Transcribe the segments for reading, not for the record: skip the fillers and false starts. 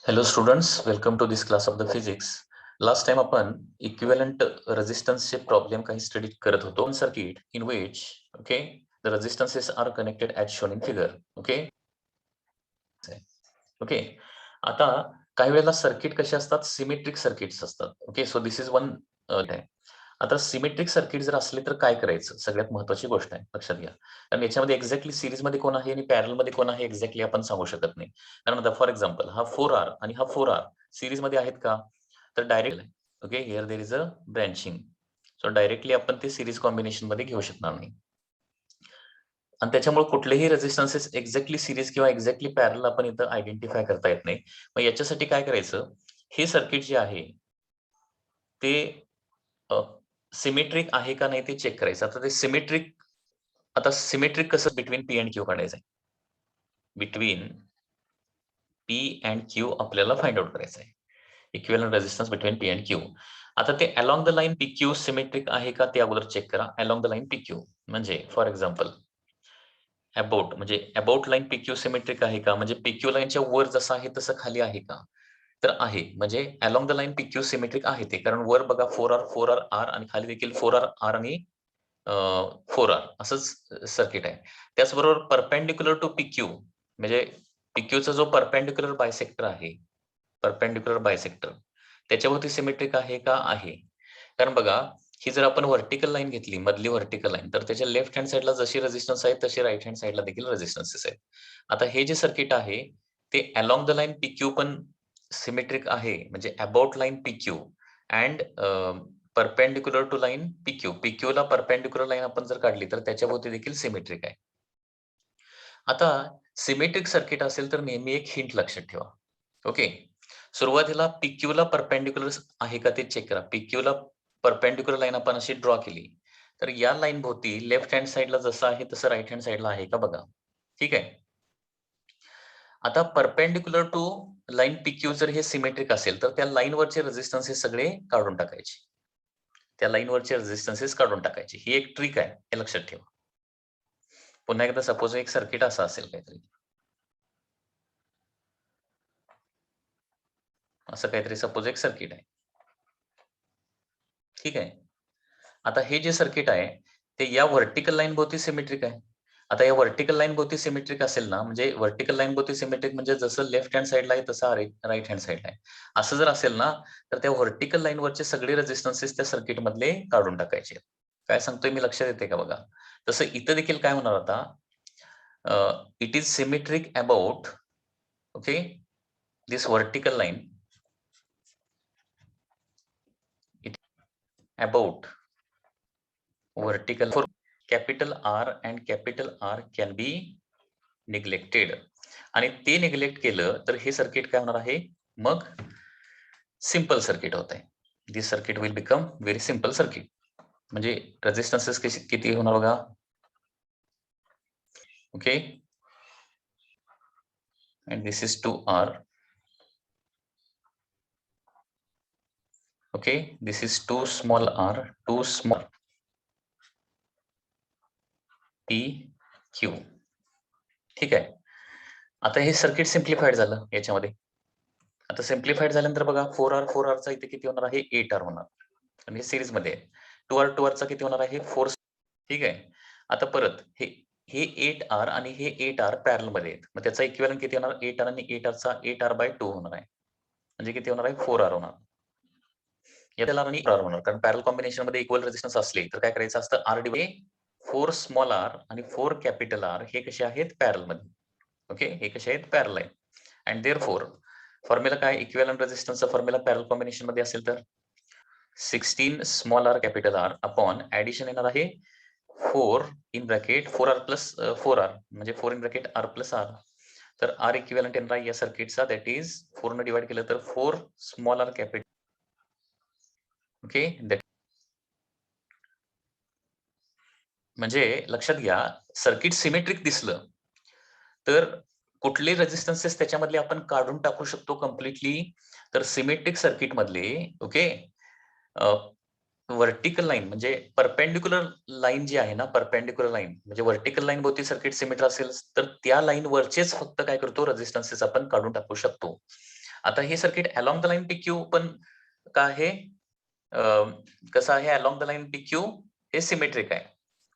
Hello students, welcome to this class of the physics. Last time आपण equivalent resistance चे problem काही study करत होतो. Circuit in which the resistances are connected as shown in figure. Okay. आता काही वेळेला circuit कसे असतात, सिमेट्रिक सर्किट्स असतात. Okay, so this is one आहे. आता सिमेट्रिक सर्किट जर असले तर काय करायचं, सगळ्यात महत्त्वाची गोष्ट आहे, लक्षात घ्या. कारण याच्यामध्ये एक्झॅक्टली सिरीज मध्ये कोण आहे आणि पॅरल मध्ये कोण आहे एक्झॅक्टली आपण सांगू शकत नाही. कारण आता फॉर एक्झाम्पल हा 4R आणि हा 4R सिरीज मध्ये आहेत का, तर direct okay here there is a branching, so directly आपण ते सिरीज कॉम्बिनेशन मध्ये घेऊ शकणार नाही. आणि त्याच्यामुळे कुठलेही रेझिस्टन्सेस एक्झॅक्टली सिरीज किंवा एक्झॅक्टली पॅरल आपण इथं आयडेंटिफाय करता येत नाही. मग याच्यासाठी काय करायचं, हे सर्किट जे आहे ते सिमेट्रिक आहे का नाही ते चेक करायचं. आता सिमेट्रिक कसं बिटवीन पी अँड क्यू काढायचं आहे. बिटवीन पी अँड क्यू आपल्याला फाइंड आउट करायचं आहे. Equivalent resistance between P and Q. आता ते along the line P Q symmetric आहे का ते अगोदर चेक करा. Along the line P Q म्हणजे for example about line PQ symmetric आहे का, म्हणजे पीक्यू लाईनच्या वर जसं आहे तसं खाली आहे का, तर आहे. म्हणजे along the line PQ symmetric आहे ते, कारण वर बघा 4R आणि खाली देखील 4R आणि 4R असंच सर्किट आहे. त्याचबरोबर परपेंडिक्युलर टू पीक्यू म्हणजे पीक्यूचा जो परपेंडिक्युलर बायसेक्टर आहे, परपेंडिक्युलर बायसेक्टर त्याच्यावरती सिमेट्रिक आहे का, आहे. कारण बघा, ही जर आपण व्हर्टिकल लाईन घेतली, मधली व्हर्टिकल लाईन, तर त्याच्या लेफ्ट हँड साइडला जशी रेझिस्टन्स आहे तशी राईट हँड साइडला देखील रेझिस्टन्सेस आहेत. आता हे जे सर्किट आहे ते अलोंग द लाईन पीक्यू पण सिमेट्रिक आहे, म्हणजे about line PQ and perpendicular to line PQ. पीक्यूला परपेंडिक्युलर लाईन आपण जर काढली तर त्याच्याभोवती देखील सिमेट्रिक आहे. आता सिमेट्रिक सर्किट असेल तर नेहमी एक हिंट लक्षात ठेवा. ओके, सुरुवातीला पीक्यूला परपेंडिक्युलर आहे का ते चेक करा. पीक्यूला परपेंडिक्युलर लाईन आपण अशी ड्रॉ केली, तर या लाईन भोवती लेफ्ट हँड साइडला जसं आहे तसं राईट हँड साइडला आहे का बघा. ठीक आहे. आता परपेंडिक्युलर टू लाईन पीक्यू जर हे सिमेट्रिक असेल तर त्या लाईनवरचे रेझिस्टन्सेस सगळे काढून टाकायचे. त्या लाईनवरचे रेझिस्टन्सेस काढून टाकायचे. ही एक ट्रिक आहे, हे लक्षात ठेवा. पुन्हा एकदा सपोज एक सर्किट असं असेल काहीतरी, असं काहीतरी सपोज एक सर्किट आहे. ठीक आहे. आता हे जे सर्किट आहे ते या व्हर्टिकल लाईन भोवती सिमेट्रिक आहे. आता या व्हर्टिकल लाईन भोवती सिमेट्रिक असेल ना, म्हणजे व्हर्टिकल लाईन भोवती सिमेट्रिक म्हणजे जसं लेफ्ट हँड साइडला आहे तसं राईट हँड साइडला आहे. असं जर असेल ना, तर त्या व्हर्टिकल लाईनवरचे सगळे रेझिस्टन्सेस त्या सर्किट मधले काढून टाकायचे. काय सांगतोय मी लक्षात येते का बघा. तसं इथं देखील काय होणार आता, it is symmetric about okay this vertical line about vertical for capital R and capital R can be neglected. आणि ते निग्लेक्ट केलं तर हे सर्किट काय होणार आहे, मग सिंपल सर्किट होत आहे. This circuit will become very simple circuit. म्हणजे रेझिस्टन्सेस किती होणार बघा. Okay, and this is 2R. Okay, this is 2 small r, 2 small p q. ठीक आहे. आता हे सर्किट सिम्प्लिफाईड झालं याच्यामध्ये. आता सिम्प्लिफाईड झाल्यानंतर बघा 4R चा इथे किती होणार आहे, 8R होणार. आणि हे सिरीज मध्ये 2R चा किती होणार आहे, 4. ठीक आहे. आता परत हे हे 8R आणि हे 8R पॅरल मध्ये आहेत. मग त्याचा इक्विव्हॅलंट किती होणार, 8R आणि 8R चा 8R/2 होणार आहे. म्हणजे किती होणार आहे, 4R होणार. याला आणि 4R होणार, कारण पॅरल कॉम्बिनेशन मध्ये इक्वल रेझिस्टन्स असले तर काय करायचं असतं, R डिवाइड 4 स्मॉल r आणि 4 कॅपिटल R हे कसे आहेत पॅरल मध्ये. ओके, हे कसे आहेत पॅरल आहे. अँड देअरफॉर फॉर्म्युला काय, इक्विव्हॅलंट रेझिस्टन्सचा फॉर्म्युला पॅरल कॉम्बिनेशन मध्ये असेल तर 16 small r capital R upon addition येणार आहे 4 in bracket 4R plus 4R म्हणजे 4 in bracket R plus R. तर R इक्विव्हॅलंट येणार आहे या सर्किटचा, दॅट इज 4 ने डिवाइड केलं तर 4 स्मॉल r कॅपिटल. ओके, म्हणजे लक्षात घ्या, सर्किट सिमेट्रिक दिसलं तर कुठले रेझिस्टन्सेस त्याच्यामधले आपण काढून टाकू शकतो कम्प्लिटली. तर सिमेट्रिक सर्किट मधले ओके व्हर्टिकल लाईन म्हणजे परपेंडिक्युलर लाईन जी आहे ना, परपेंडिक्युलर लाईन म्हणजे व्हर्टिकल लाईन भोवती सर्किट सिमेट्रिक असेल तर त्या लाईन वरचेच फक्त काय करतो, रेझिस्टन्सेस आपण काढून टाकू शकतो. आता हे circuit along the line PQ पण का आहे कसं आहे अलॉंग द लाईन PQ हे सिमेट्रिक आहे.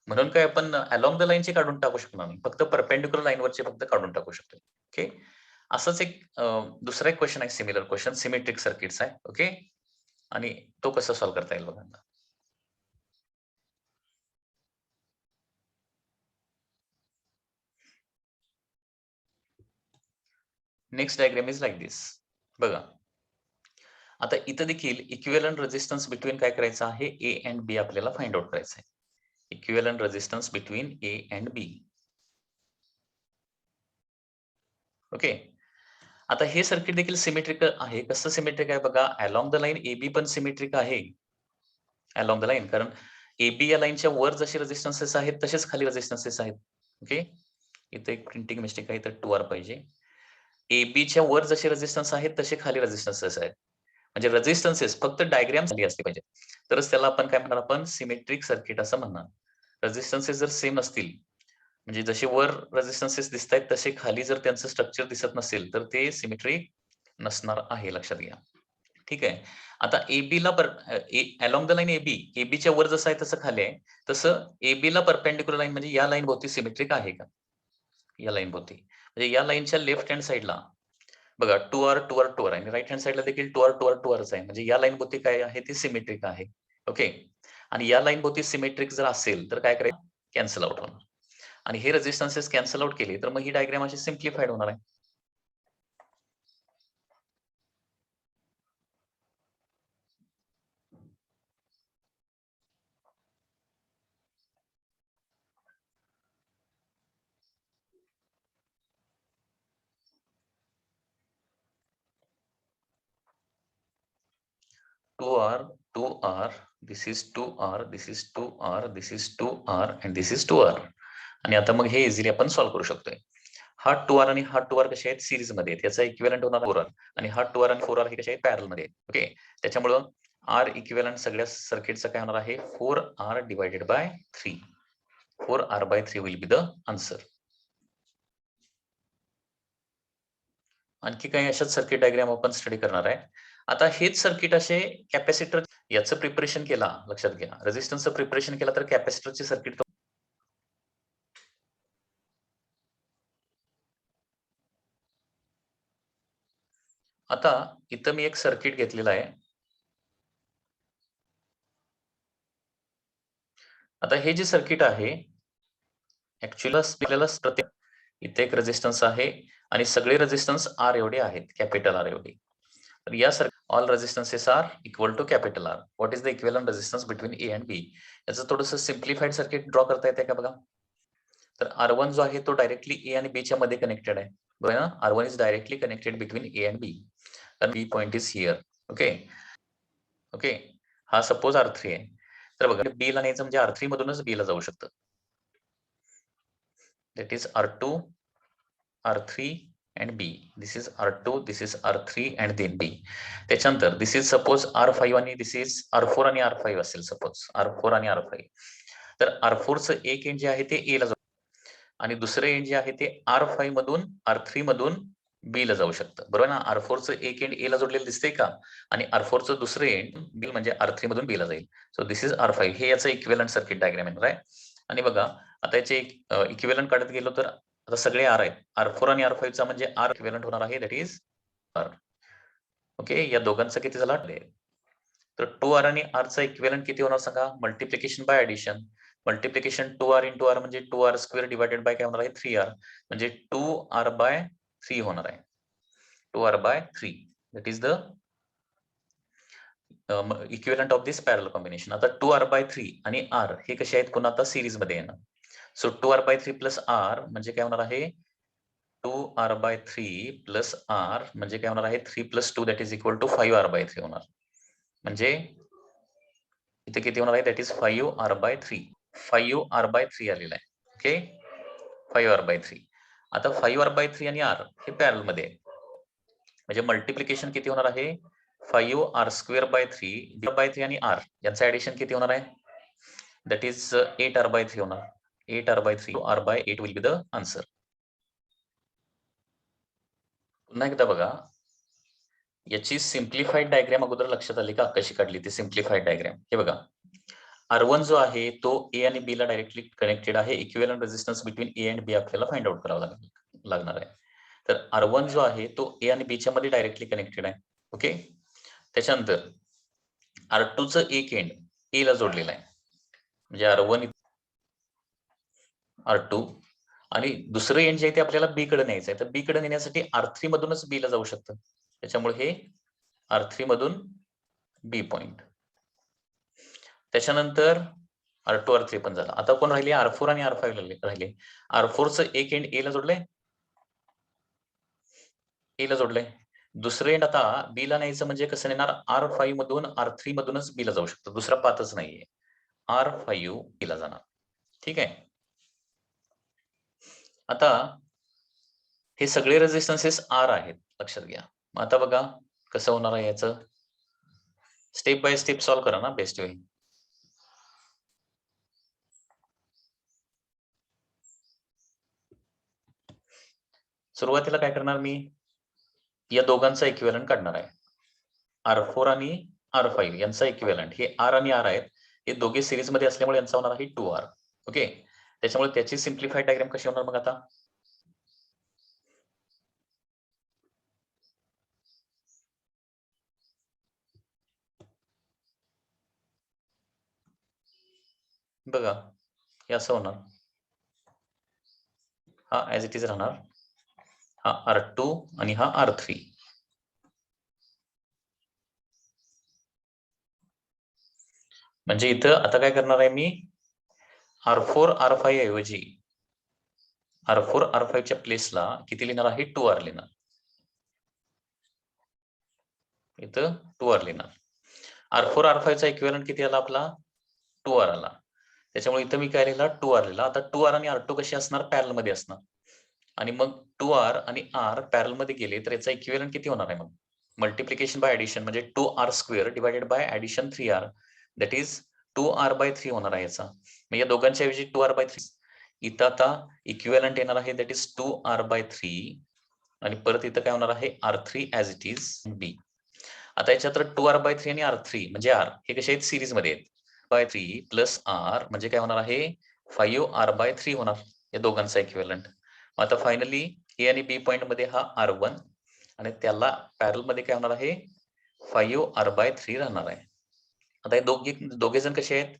म्हणून काय आपण अलॉंग द लाईनचे काढून टाकू शकणार नाही. फक्त परपेंडिक्युलर लाईनवरचे फक्त काढून टाकू शकतो. ओके. असंच एक दुसरा एक क्वेश्चन आहे सिमिलर क्वेश्चन सिमेट्रिक सर्किट्स आहे. ओके. आणि तो कसा सॉल्व्ह करता येईल बघा. नेक्स्ट डायग्राम इज लाईक दिस. बघा. आता इथं देखील इक्विव्हॅलंट रेझिस्टन्स बिटवीन काय करायचं आहे ए अँड बी आपल्याला फाइंड आउट करायचं आहे. Equivalent resistance between A and B. Okay. आता हे सर्किट देखील सिमेट्रिक आहे. कसं सिमेट्रिक आहे बघा अलॉंग द लाईन AB पण सिमेट्रिक आहे. अलॉंग द लाईन कारण AB या लाईनच्या वर जसे रेझिस्टन्सेस आहेत तसेच खाली रेझिस्टन्सेस आहेत. ओके. इथे एक प्रिंटिंग मिस्टेक आहे तर 2R पाहिजे. ABच्या वर जसे रेझिस्टन्स आहेत तसे खाली रेझिस्टन्सेस आहेत. म्हणजे रेझिस्टन्सेस फक्त डायग्राम खाली असले पाहिजे. तरच त्याला आपण काय म्हणणार आपण सिमेट्रिक सर्किट असं म्हणणार. रेझिस्टन्सेस जर सेम असतील म्हणजे जसे वर रेझिस्टन्सेस दिसतायत तसे खाली जर त्यांचं स्ट्रक्चर दिसत नसेल तर ते सिमेट्रिक नसणार आहे लक्षात घ्या. ठीक आहे. आता AB ला अलॉंग द लाईन ABच्या वर जसं आहे तसं खाली आहे. तसं AB ला परपेंडिक्युलर लाईन म्हणजे या लाईन भोवती सिमेट्रिक आहे का? या लाईन भोवती. म्हणजे या लाईनच्या लेफ्ट हँड साइडला बघा 2R 2R 2R आणि राइट हँड साइडला देखील 2R 2R 2Rच आहे. म्हणजे या लाईन भोवती काय आहे ती सिमेट्रिक आहे. ओके. आणि या लाईन भोवती सिमेट्रिक जर असेल तर काय करायचं कॅन्सल आउट होणार. आणि हे रेझिस्टन्सेस कॅन्सल आउट केले तर मग ही डायग्राम अशी सिम्प्लिफाईड होणार आहे. Two R this is 2R this is 2R this is 2R and this is 2R. आणि आता मग हे इझिली आपण सॉल्व्ह करू शकतोय. हा 2R आणि हा 2R कसे आहेत सिरीज मध्ये आहेत. याचा इक्विव्हॅलंट होणार 4R आणि हा 2R आणि 4R हे कसे आहेत पॅरल मध्ये आहेत. ओके. त्याच्यामुळं R इक्विव्हॅलंट सगळ्या सर्किटचा काय होणार आहे 4R divided by 3. 4R/3 will be the answer. आणखी काही अशाच सर्किट डायग्राम आपण स्टडी करणार आहे. आता हेच सर्किट असे कॅपॅसिटर याचं प्रिपरेशन केला लक्षात घ्या. रेझिस्टन्सचं प्रिपरेशन केला तर कॅपॅसिटरचे सर्किट आता इथं मी एक सर्किट घेतलेलं आहे. आता हे जे सर्किट आहे ऍक्च्युअली प्रत्येक इथे एक रेझिस्टन्स आहे आणि सगळे रेझिस्टन्स R एवढे आहेत कॅपिटल R एवढे. तर या all resistances are equal to capital R. What is the equivalent resistance between A and B. याचं थोडंसं सिम्प्लिफाईड सर्किट ड्रॉ करता येते का बघा. तर R1 जो आहे तो डायरेक्टली ए आणि बी च्या मध्ये कनेक्टेड आहे. बरोबर ना. R1 is directly connected between A and B. आणि B point is here. Okay. Okay. हा सपोज R3 आहे. तर बघा बी ला न्यायचं म्हणजे R3 मधूनच बी ला जाऊ शकतं. That is R2, R3 and B. This is R2, this is R3 and then B. त्याच्यानंतर this is suppose R5 आणि this is R4 आणि R5 असेल सपोज R4 आणि R5. तर R4 चं एक एंड जे आहे ते A ला जाऊ आणि दुसरं एंड जे आहे ते R5 मधून R3 मधून B ला जाऊ शकतं. बरोबर ना. R4 चं एक एंड A ला जोडलेलं दिसतंय का आणि R4 चं दुसरं एंड B म्हणजे R3 मधून B ला जाईल. So this is R5. हे याचं इक्विव्हॅलंट सर्किट डायग्राम येणार आहे. आणि बघा आता याचे इक्विव्हॅलंट काढत गेलो तर आता सगळे R आहेत. R4 आणि R5 चा म्हणजे R इक्विव्हॅलंट होणार आहे दॅट इज R. ओके. या दोघांचा किती झाला तर 2R आणि R चा इक्विव्हॅलंट किती होणार सांगा multiplication bye addition. Multiplication 2R into R म्हणजे 2R स्क्वेअर डिवाइडेड बाय काय होणार आहे 3R म्हणजे 2R/3 होणार आहे. 2R/3 that is the equivalent of this parallel combination. आता 2R/3 आणि R हे कसे आहेत पुन्हा आता सिरीज मध्ये येणार. सो 2R/3 प्लस R म्हणजे काय होणार आहे 2R/3 प्लस R म्हणजे काय होणार आहे 3 + 2 that is equal to 5R/3 होणार. म्हणजे इथे किती होणार आहे दॅट इज 5R/3. 5R/3 आलेला आहे. ओके. 5R/3. आता 5R/3 आणि R हे पॅरल मध्ये आहे. म्हणजे मल्टिप्लिकेशन किती होणार आहे 5R²/3 आणि R यांचं ऍडिशन किती होणार आहे दॅट इज 8R/3 होणार. 8R/3 R/8 will be the answer. पुन्हा एकदा बघा याची सिम्प्लिफाईड डायग्राम अगोदर लक्षात आली का, कशी काढली ती सिम्प्लिफाईड डायग्राम. हे बघा, R1 जो आहे तो ए आणि बी ला डायरेक्टली कनेक्टेड आहे. Equivalent resistance between A and B आपल्याला फाइंड आउट करावा लागणार आहे. तर R1 जो आहे तो ए आणि बी च्या मध्ये डायरेक्टली कनेक्टेड आहे. ओके. त्याच्यानंतर R2 चं एक एंड ए ला जोडलेलं आहे, म्हणजे R1 R2 आणि दुसरं एंड जे आहे ते आपल्याला बी कडे न्यायचं आहे. तर बी कडे नेण्यासाठी R3 मधूनच बी ला जाऊ शकतं. त्याच्यामुळे हे R3 मधून बी पॉइंट. त्याच्यानंतर R2 R3 पण झाला. आता कोण राहिले, R4 आणि R5 राहिले. R4 चं एक एंड ए ला जोडलंय, ए ला जोडलंय. दुसरं एंड आता बी ला न्यायचं म्हणजे कसं नेणार, R5 मधून R3 मधूनच बी ला जाऊ शकतो. दुसरा पाथच नाहीये. R5 बी ला जाणार. ठीक आहे. आता हे सगळे रेझिस्टन्सेस R आहेत, लक्षात घ्या. मग आता बघा कसं होणार आहे याचं. स्टेप बाय स्टेप सॉल्व्ह करा ना, बेस्ट वे. सुरुवातीला काय करणार मी, या दोघांचा इक्विव्हॅलंट काढणार आहे. R4 आणि R5 यांचा इक्विव्हॅलंट, हे R आणि R आहेत. हे दोघे सिरीज मध्ये असल्यामुळे यांचा होणार आहे 2R. ओके. त्याच्यामुळे त्याची सिम्प्लिफाईड डायग्राम कशी होणार मग आता. बघा हे असं होणार, हा ऍज इट इज राहणार, हा R2 आणि हा R3. म्हणजे इथं आता काय करणार आहे मी, R4 R5 ऐवजी R4 R5 च्या प्लेसला किती लिहिणार आहे, 2R लिहिणार. इथं 2R लिहिणार. R4 R5 चा इक्विव्हॅलंट किती आला आपला, 2R आला. त्याच्यामुळे इथं मी काय लिहिला, 2R लिहिला. आता 2R आणि R2 कशी असणार, पॅरल मध्ये असणार. आणि मग 2R आणि R पॅरल मध्ये गेले तर याचा इक्विव्हॅलंट किती होणार आहे, मग मल्टिप्लिकेशन बाय ऍडिशन म्हणजे 2R square divided by addition 3R, that is 2R/3 होणार आहे याचा. मग या दोघांच्या ऐवजी 2R/3. इथं आता इक्विव्हॅलंट येणार आहे, दॅट इज 2R/3 आणि परत इथं काय होणार आहे, R3 ऍज इट इज बी. आता याच्यात 2R/3 आणि R3 म्हणजे R हे कसे आहेत, सिरीज मध्ये आहेत. 3 प्लस R म्हणजे काय होणार आहे, 5R/3 होणार या दोघांचा इक्विव्हॅलंट. आता फायनली ए आणि बी पॉइंट मध्ये हा R1 आणि त्याला पॅरल मध्ये काय होणार आहे, 5R/3 राहणार आहे. आता हे दोघे जण कसे आहेत,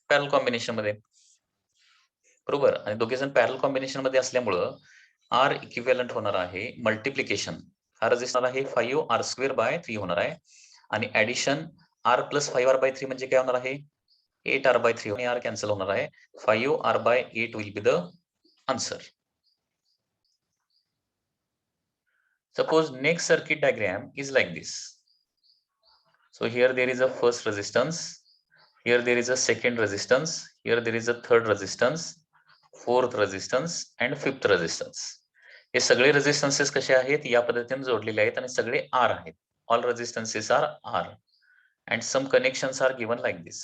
पॅरल कॉम्बिनेशन मध्ये, बरोबर. आणि दोघे जण पॅरल कॉम्बिनेशन मध्ये असल्यामुळं R इक्विव्हॅलंट होणार आहे मल्टिप्लिकेशन, हा रेझिस्टर आहे 5R²/3 होणार आहे. आणि ऍडिशन R प्लस 5R/3 म्हणजे काय होणार आहे, 8R/3 आणि R कॅन्सल होणार आहे. 5R/8 will be the answer. Suppose next circuit diagram is like this. So here there is a first resistance, here there is a second resistance, here there is a third resistance, fourth resistance and fifth resistance. हे सगळे रेजिस्टन्सेस कसे आहेत, या पद्धतीने जोडलेले आहेत आणि सगळे R आहेत. All resistances are R and some connections are given like this.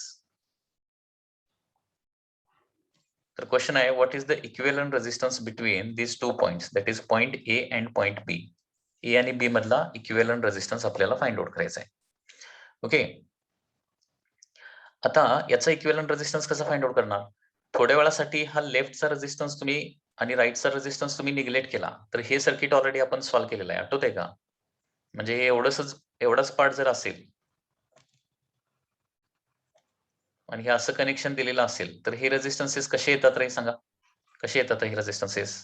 तर क्वेश्चन आहे, what is the equivalent resistance between these two points, that is point A and point B. ए आणि बी मधला इक्विव्हॅलंट रेझिस्टन्स आपल्याला find out करायचा आहे. Okay. आता याचा equivalent resistance कसा फाइंड आउट करणार, थोड्या वेळासाठी हा लेफ्टचा रेझिस्टन्स तुम्ही आणि राईटचा रेझिस्टन्स तुम्ही निग्लेक्ट केला तर हे सर्किट ऑलरेडी आपण सॉल्व्ह केलेलं आहे, आठवतंय का. म्हणजे हे एवढाच पार्ट जर असेल आणि हे असं कनेक्शन दिलेलं असेल तर हे रेझिस्टन्सेस कसे येतात रे, सांगा कसे येतात हे रेझिस्टन्सेस.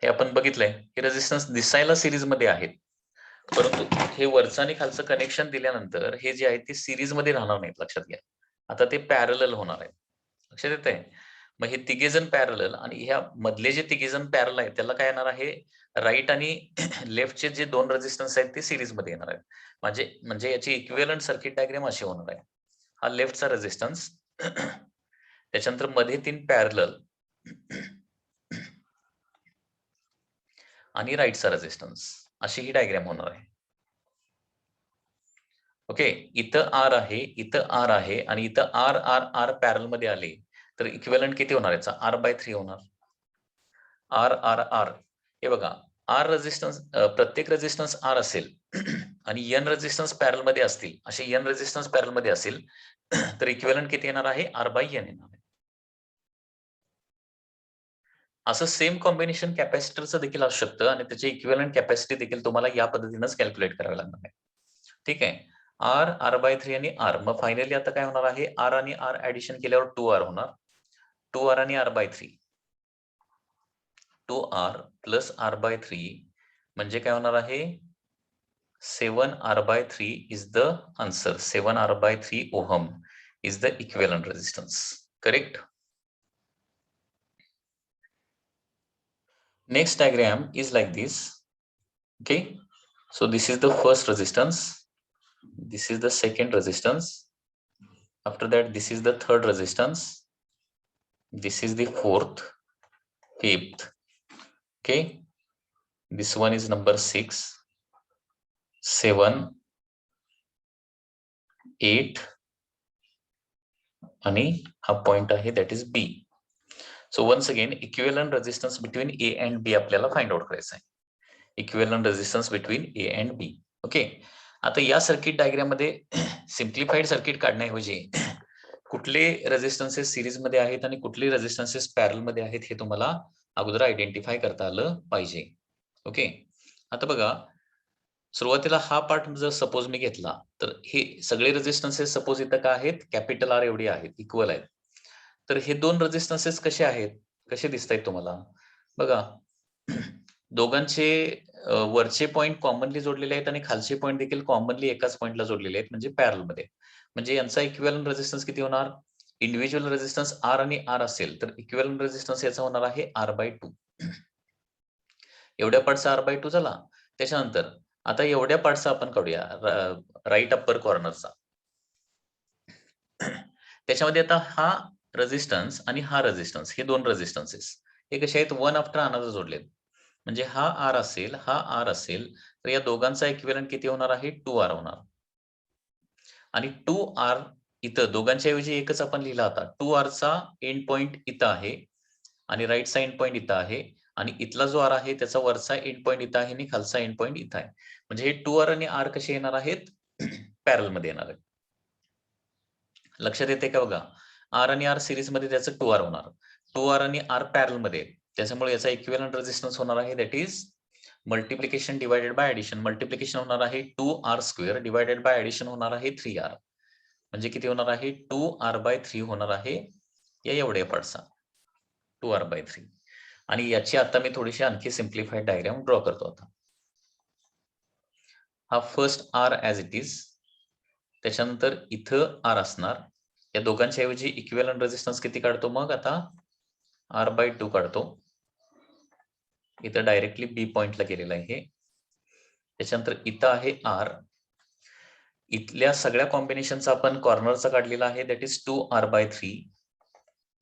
हे आपण बघितलंय, हे रेझिस्टन्स दिसायला सिरीज मध्ये आहेत, परंतु हे वरचं आणि खालचं कनेक्शन दिल्यानंतर हे जे आहे ते सिरीज मध्ये राहणार नाहीत, लक्षात घ्या. आता ते पॅरलल होणार आहे, लक्षात येत आहे. मग हे तिघेजण पॅरलल आणि ह्या मधले जे तिघेजण पॅरल आहेत त्याला काय येणार आहे, राईट आणि लेफ्टचे जे दोन रेझिस्टन्स आहेत ते सिरीज मध्ये येणार आहेत. म्हणजे याची इक्विव्हॅलंट सर्किट डायग्राम अशी होणार आहे. हा लेफ्टचा रेझिस्टन्स, त्याच्यानंतर मध्ये 3 पॅरलल आणि राईटचा रेझिस्टन्स, अशी ही डायग्राम होणार आहे. ओके. इथं R आहे, इथं R आहे आणि इथं R पॅरल मध्ये आले तर इक्विव्हॅलंट किती होणार याचा, R/3 होणार. R. हे बघा आर रेझिस्टन्स प्रत्येक रेझिस्टन्स आर असेल आणि एन रेझिस्टन्स पॅरल मध्ये असतील, असे एन रेझिस्टन्स पॅरल मध्ये असेल तर इक्विव्हॅलंट किती येणार आहे? आर बाय एन येणार आहे. असं सेम कॉम्बिनेशन कॅपॅसिटरचं देखील असू शकतं आणि त्याची इक्विव्हॅलंट कॅपॅसिटी देखील तुम्हाला या पद्धतीनेच कॅल्क्युलेट करावी लागणार आहे. ठीक आहे. आर बाय 3 आणि आर. मग फायनली आता काय होणार आहे? आर आणि आर ऍडिशन केल्यावर 2R होणार. 2R आणि R by 3. 2R plus R by 3 म्हणजे काय होणार आहे? 7R by 3 is the answer. 7R by 3 ohm is the equivalent resistance. Correct? Next diagram is like this. Okay. So this is the first resistance. This is the second resistance. After that, this is the third resistance. This is the fourth, fifth. Okay. This one is number 6, 7, 8. आणि हा point आहे that is B. So once again, equivalent resistance between A and B आपल्याला find out करायचं आहे. Equivalent resistance between A and B. Okay. आता या circuit diagram मध्ये simplified circuit काढण्याऐवजी कुठले रेझिस्टन्सेस सिरीज मध्ये आहेत आणि कुठले रेझिस्टन्सेस पॅरल मध्ये आहेत हे तुम्हाला अगोदर आयडेंटिफाय करता आलं पाहिजे. ओके. आता बघा, सुरुवातीला हा पार्ट जर सपोज मी घेतला तर हे सगळे रेझिस्टन्सेस सपोज इथं काय आहेत? कॅपिटल आर एवढी आहेत, इक्वल आहेत. तर हे दोन रेझिस्टन्सेस कसे आहेत? कसे दिसत आहेत तुम्हाला? बघा, दोघांचे वरचे पॉइंट कॉमनली जोडलेले आहेत आणि खालचे पॉइंट देखील कॉमनली एकाच पॉइंटला जोडलेले आहेत, म्हणजे पॅरल मध्ये. म्हणजे यांचा इक्विव्हॅलंट रेझिस्टन्स किती होणार? इंडिव्हिज्युअल रेझिस्टन्स आर आणि आर असेल तर इक्विव्हॅलंट रेझिस्टन्स याचा होणार आहे आर बाय 2. एवढ्या पार्टचा आर बाय 2 झाला. त्याच्यानंतर आता एवढ्या पार्टचा आपण काढूया राईट अप्पर कॉर्नरचा. त्याच्यामध्ये आता हा रेझिस्टन्स आणि हा रेझिस्टन्स, हे दोन रेझिस्टन्सेस हे कसे आहेत? वन आफ्टर अनदर जोडलेत. म्हणजे हा आर असेल, हा आर असेल, तर या दोघांचा इक्विव्हॅलंट किती होणार आहे? 2R होणार. आणि 2R इथं दोघांच्या ऐवजी एकच आपण लिहिला होता. 2R चा एंड पॉइंट इथं आहे आणि राईटचा एंड पॉइंट इथं आहे आणि इथला जो आर आहे त्याचा वरचा एंड पॉइंट इथं आहे आणि खालचा एंड पॉइंट इथं आहे. म्हणजे हे 2R आणि आर कसे येणार आहेत? पॅरल मध्ये येणार आहेत. लक्षात येते का? बघा, आर आणि आर सिरीज मध्ये त्याचं 2R होणार. 2R आणि आर पॅरल मध्ये, त्याच्यामुळे याचा इक्विव्हॅलंट रेझिस्टन्स होणार आहे that is multiplication divided by addition. Multiplication होणार आहे 2R square divided by addition होणार आहे 3R. म्हणजे किती होणार आहे? 2R बाय 3 होणार आहे या एवढ्या पार्टचा 2R बाय 3. आणि याची आता मी थोडीशी आणखी सिम्प्लिफाईड डायग्राम ड्रॉ करतो. आता हा first R as it is, त्याच्यानंतर इथं आर असणार. या दोघांच्या ऐवजी इक्विव्हॅलंट रेझिस्टन्स किती काढतो? मग आता आर बाय 2 काढतो. इथं डायरेक्टली बी पॉइंटला गेलेलं आहे. त्याच्यानंतर इथं आहे आर. इथल्या सगळ्या कॉम्बिनेशनचा आपण कॉर्नरचा काढलेला आहे दॅट इज 2R बाय 3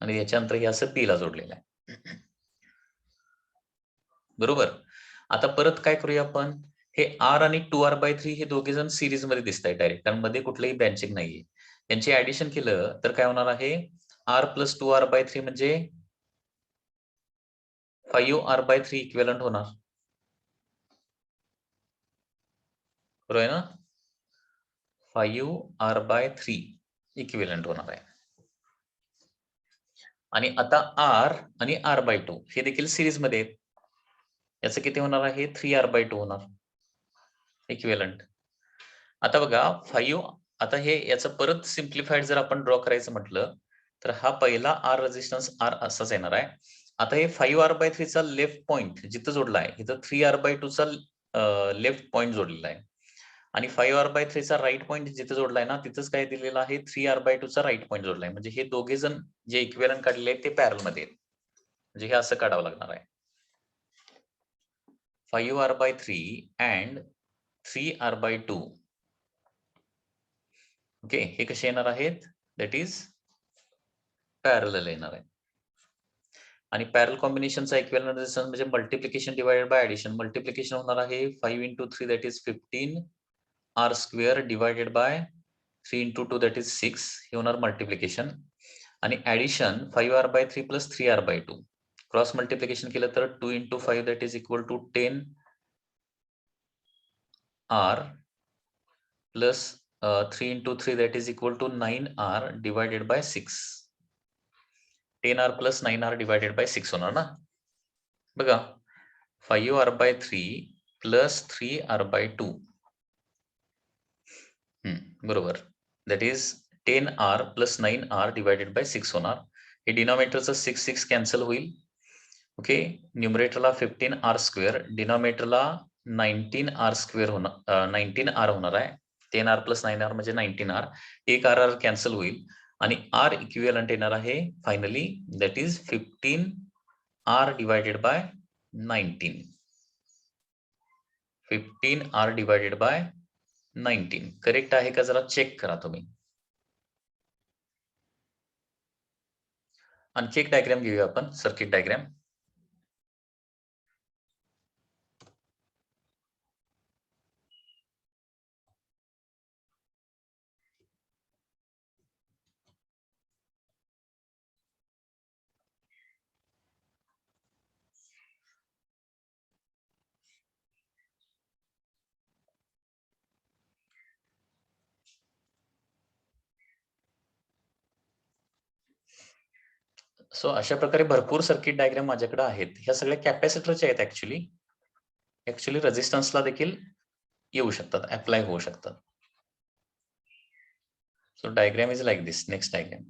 आणि याच्यानंतर हे असं बी ला जोडलेलं आहे. बरोबर. आता परत काय करूया आपण? हे आर आणि 2R बाय 3 हे दोघे जण सिरीज मध्ये दिसत आहेत डायरेक्ट, कारण मध्ये कुठलंही ब्रँचिंग नाहीये. यांची ऍडिशन केलं तर काय होणार आहे? आर प्लस 2R बाय 3 म्हणजे 5R बाय 3 इक्विव्हॅलंट होणार. बरोबर आहे ना? 5R बाय 3 इक्विव्हॅलंट होणार आहे. आणि आता आर आणि आर बाय 2 हे देखील सिरीज मध्ये आहेत. याचं किती होणार आहे? 3R बाय 2 होणार इक्विव्हॅलंट. आता बघा 5, आता हे याचं परत सिम्प्लिफाईड जर आपण ड्रॉ करायचं म्हटलं तर हा पहिला आर रेझिस्टन्स आर असाच येणार आहे. आता हे 5R बाय 3 चा लेफ्ट पॉइंट जिथं जोडला आहे, इथं 3R बाय 2 चा लेफ्ट पॉइंट जोडलेला आहे आणि 5R बाय 3 चा राईट पॉइंट जिथे जोडलाय ना, तिथंच काय दिलेलं आहे? 3R बाय 2 चा राईट पॉइंट जोडलाय. म्हणजे हे दोघे जण जे इक्विव्हॅलंट काढलेले आहेत ते पॅरल मध्ये आहेत. म्हणजे हे असं काढावं लागणार आहे. 5R by 3 and 3R by 2. Okay, हे कसे येणार आहेत? दॅट इज पॅरलल येणार आहे. आणि पॅरल कॉम्बिनेशनचा इक्विव्हॅलंट रेझिस्टन्स म्हणजे multiplication divided by addition. Multiplication होणार आहे 5 into 3 that is 15R square divided by 3 into 2 that is 6. हे होणार मल्टिप्लिकेशन. आणि addition 5R by 3 plus 3R by 2. Cross multiplication केलं तर 2 into 5 that is equal to 10 R plus 3 into 3 that is equal to 9R divided by 6. 10R plus 9R divided by 6 होणार ना. बघा 5R by 3 plus 3R by 2. बरोबर. That is 10R plus 9R divided by 6 होणार. हे डिनॉमिनेटरचं 6 cancel होईल. Okay, न्यूमरेटरला 15R square, डिनॉमिनेटरला 19R स्क्वेअर होणार, 19R होणार आहे. 10R plus 9R म्हणजे 19R. एक R कॅन्सल होईल आणि R इक्विव्हॅलंट येणार आहे finally, that is 15R divided by 19. 15R divided by 19 correct आहे का जरा चेक करा तुम्ही. आणखी एक डायग्राम घेऊया आपण, सर्किट डायग्राम. सो अशा प्रकारे भरपूर सर्किट डायग्राम माझ्याकडे आहेत. ह्या सगळ्या कॅपॅसिटरच्या आहेत ऍक्च्युली रेझिस्टन्सला देखील येऊ शकतात, अप्लाय होऊ शकतात. So diagram is like this. Next diagram.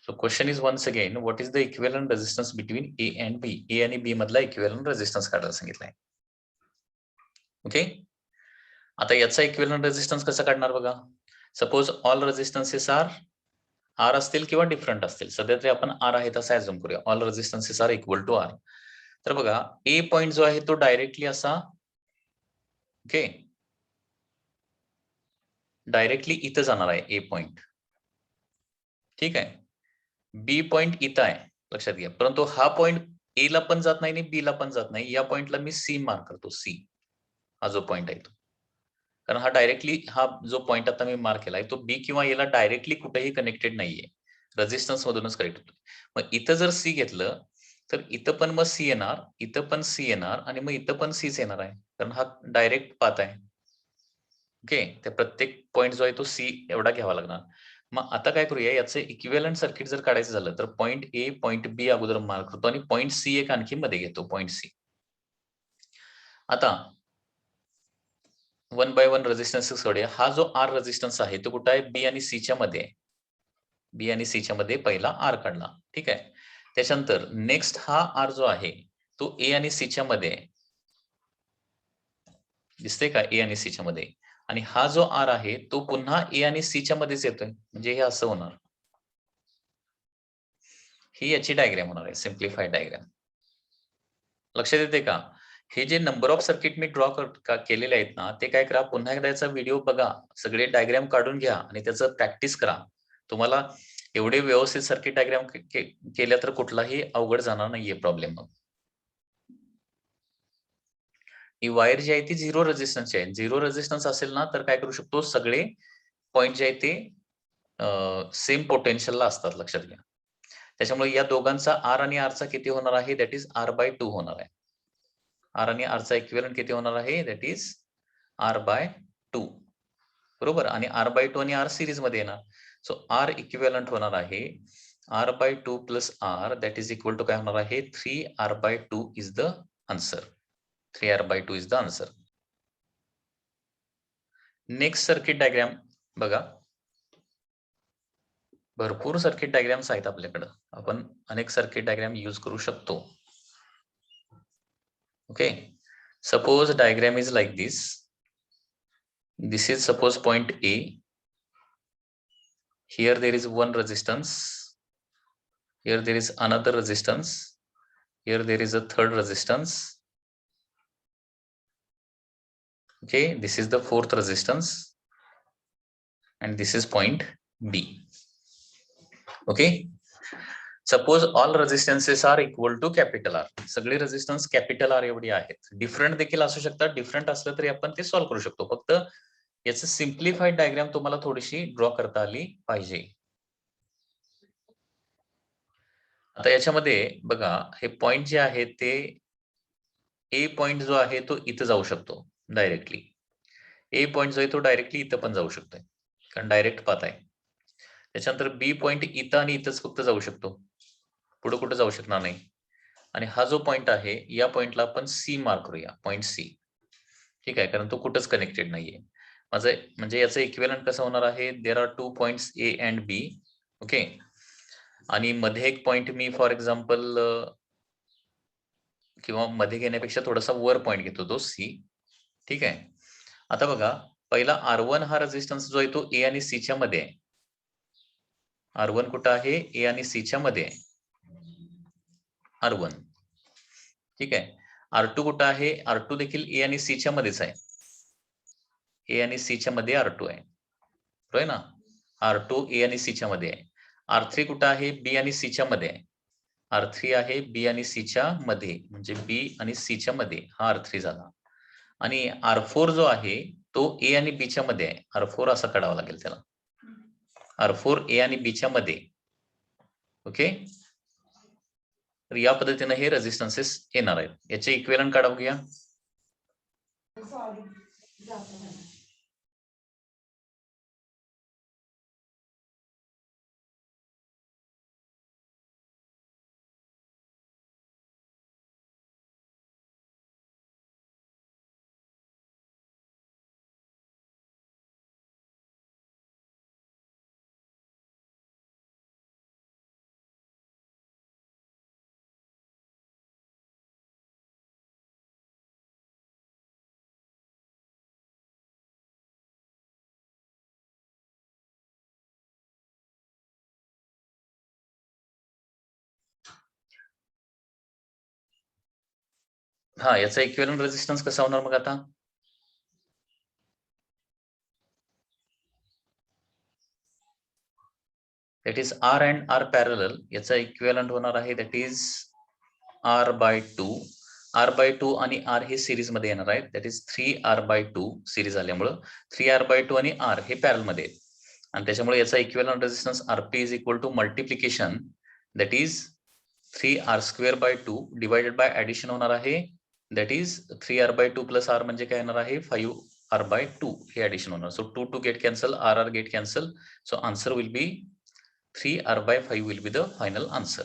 So question is once again, what is the equivalent resistance between A and B? A आणि B मधला equivalent resistance काढायला सांगितलाय. ओके, आता याचा equivalent resistance कसा काढणार बघा. सपोज ऑल रेजिस्टन्सेस आर असतील किंवा डिफरंट असतील. सध्या तरी आपण आर आहे तसा ऍझ्युम करूया. All resistances are equal to R. तर बघा ए पॉइंट जो आहे तो डायरेक्टली असा, ओके, डायरेक्टली इथं जाणार आहे ए पॉइंट. ठीक आहे. बी पॉइंट इथं आहे लक्षात घ्या, परंतु हा पॉइंट ए ला पण जात नाही आणि बी ला पण जात नाही. या पॉइंटला मी सी मार्क करतो. सी हा जो पॉइंट आहे तो, कारण हा डायरेक्टली, हा जो पॉइंट आता मी मार्क केलाय तो बी किंवा एला डायरेक्टली कुठेही कनेक्टेड नाहीये, रेजिस्टन्स मधूनच कनेक्ट होतो. मग इथं जर सी घेतलं तर इथं पण मग सी येणार, इथं पण सी येणार आणि मग इथं पण सीच येणार आहे, कारण हा डायरेक्ट पाथ आहे. ओके, त्या प्रत्येक पॉइंट जो आहे तो सी एवढा घ्यावा लागणार. मग आता काय करूया, याचे इक्विव्हॅलंट सर्किट जर काढायचं झालं तर पॉइंट ए पॉइंट बी अगोदर मार्क करतो आणि पॉइंट सी एक आणखी मध्ये घेतो, पॉइंट सी. आता 1 by 1 रेजिस्टन्स सोडूया. हा जो आर रेजिस्टन्स आहे तो कुठं आहे, बी आणि सीच्या मध्ये आहे. बी आणि सीच्या मध्ये पहिला आर काढला. ठीक आहे. त्याच्यानंतर नेक्स्ट हा आर जो आहे तो ए आणि सीच्या मध्ये आहे. दिसते का, ए आणि सीच्या मध्ये. आणि हा जो आर आहे तो पुन्हा ए आणि सीच्या मध्येच येतोय, म्हणजे हे असं होणार. ही याची डायग्राम होणार आहे, सिम्प्लिफाईड डायग्राम. लक्षात येते का. हे जे number of circuit me draw केलेले आहेत ना, ते काय करा, पुन्हा एकदा याचा व्हिडिओ बघा, सगळे डायग्राम काढून घ्या आणि त्याचं प्रॅक्टिस करा. तुम्हाला एवढे व्यवस्थित सर्किट डायग्राम केल्या तर कुठलाही अवघड जाणार नाहीये प्रॉब्लेम. मग ही वायर जी आहे ती झिरो रेजिस्टन्स आहे. झिरो रेजिस्टन्स असेल ना तर काय करू शकतो, सगळे पॉइंट जे आहेत ते सेम पोटेन्शियलला असतात, लक्षात घ्या. त्याच्यामुळे या दोघांचा आर आणि आरचा किती होणार आहे, दॅट इज R/2 होणार आहे. आर आणि आरचा इक्विव्हॅलंट किती होणार आहे, दॅट इज R/2. बरोबर. आणि R/2 आणि आर सिरीज मध्ये येणार. सो आर इक्विव्हॅलंट होणार आहे R/2 plus R, that is equal to काय होणार आहे, 3R/2 is the answer. 3R/2 is the answer. Next circuit diagram बघा. भरपूर सर्किट डायग्राम्स आहेत आपल्याकडे, आपण अनेक सर्किट डायग्राम यूज करू शकतो. Okay, suppose diagram is like this. This is suppose point A. Here there is one resistance. Here there is another resistance. Here there is a third resistance. Okay, this is the fourth resistance. And this is point B. Okay. Suppose all resistances are equal to capital R. सगळे resistance capital R एवढी आहेत. Different देखील असू शकतात. Different असलं तरी आपण ते सॉल्व्ह करू शकतो. फक्त याचं सिम्प्लिफाईड डायग्राम तुम्हाला थोडीशी ड्रॉ करता आली पाहिजे. आता याच्यामध्ये बघा हे पॉइंट जे आहे ते ए पॉइंट जो आहे तो इथं जाऊ शकतो डायरेक्टली. ए पॉइंट जो आहे तो डायरेक्टली इथं पण जाऊ शकतोय कारण डायरेक्ट पाथ आहे. त्याच्यानंतर बी पॉइंट इथं आणि इथंच फक्त जाऊ शकतो, पुढे कुठे जाऊ शकणार नाही. आणि हा जो पॉइंट आहे या पॉइंटला आपण सी मार्क करूया, पॉइंट सी. ठीक आहे, कारण तो कुठंच कनेक्टेड नाहीये. माझं म्हणजे याचं इक्विव्हॅलंट कसं होणार आहे, there are 2 points A and B. Okay, आणि मध्ये एक पॉइंट मी फॉर एक्झाम्पल किंवा मध्ये घेण्यापेक्षा थोडासा वर पॉइंट घेतो तो सी. ठीक आहे, आता बघा पहिला R1 हा रेझिस्टन्स जो आहे तो ए आणि सी च्या मध्ये आहे. R1 कुठं आहे, ए आणि सी च्या मध्ये आहे. R1 ठीक आहे. R2 कुठं आहे, R2 देखील ए आणि सी च्या मध्येच आहे. ए आणि सी च्या मध्ये R2 आहे, बरोबर ना. R2 ए आणि सी च्या मध्ये आहे. R3 कुठं आहे, बी आणि सी च्या मध्ये आहे. R3 आहे बी आणि सी च्या मध्ये, म्हणजे बी आणि सी च्या मध्ये हा R3 झाला. आणि R4 जो आहे तो ए आणि बी च्या मध्ये आहे. R4 असा काढावा लागेल त्याला. R4 ए आणि बी च्या मध्ये. ओके, तर या पद्धतीने हे रेझिस्टन्सेस येणार आहेत. याचे इक्विव्हॅलंट काढून घ्या. हा, याचा इक्विव्हॅलंट रेझिस्टन्स कसा होणार मग आता, that is R and R parallel. याचा इक्विव्हॅलंट होणार आहे दॅट इज R/2. R/2 आणि R हे सिरीज मध्ये येणार आहेत, दॅट इज 3R/2 सिरीज आल्यामुळं 3R/2 आणि R हे पॅरल मध्ये आहेत. आणि त्याच्यामुळे याचा equivalent resistance RP is equal to multiplication that is 3R² 2 divided by addition होणार आहे, that is 3R/2 plus R म्हणजे काय येणार आहे 5R/2 हे ऍडिशन होणार. So 2 2 get cancel, R get cancel. So answer will be 3R/5 will be the final answer.